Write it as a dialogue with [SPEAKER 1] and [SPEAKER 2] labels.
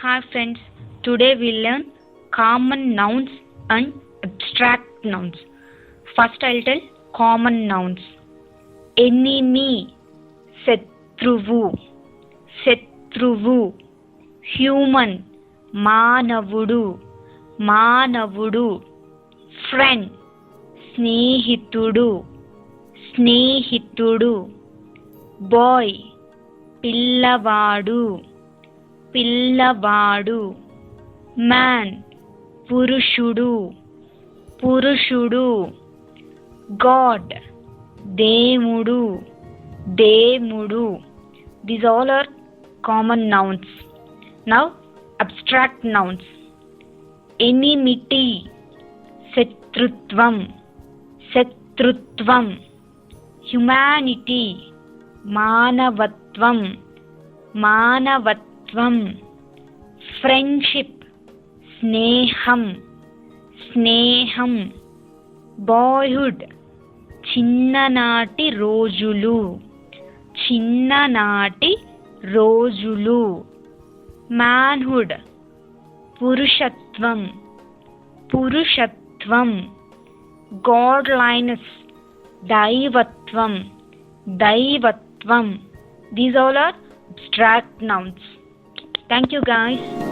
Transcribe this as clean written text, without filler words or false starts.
[SPEAKER 1] Hi friends, today we learn common nouns and abstract nouns. First I'll tell common nouns. Enemy, శత్రువు, శత్రువు. Human, మానవుడు, మానవుడు. Friend, స్నేహితుడు, స్నేహితుడు. Boy, పిల్లవాడు, పిల్లవాడు. మ్యాన్, పురుషుడు, పురుషుడు. గాడ్, దేవుడు, దేవుడు. These all are common nouns. Now abstract nouns. Enmity, శత్రుత్వం, శత్రుత్వం. Humanity, మానవత్వం, మానవత్వం. ఫ్రెండ్షిప్, స్నేహం, స్నేహం. బాయ్హుడ్, చిన్ననాటి రోజులు, చిన్ననాటి రోజులు. మ్యాన్హుడ్, పురుషత్వం, పురుషత్వం. గాడ్లైనెస్, దైవత్వం, దైవత్వం. These all are abstract nouns. Thank you guys.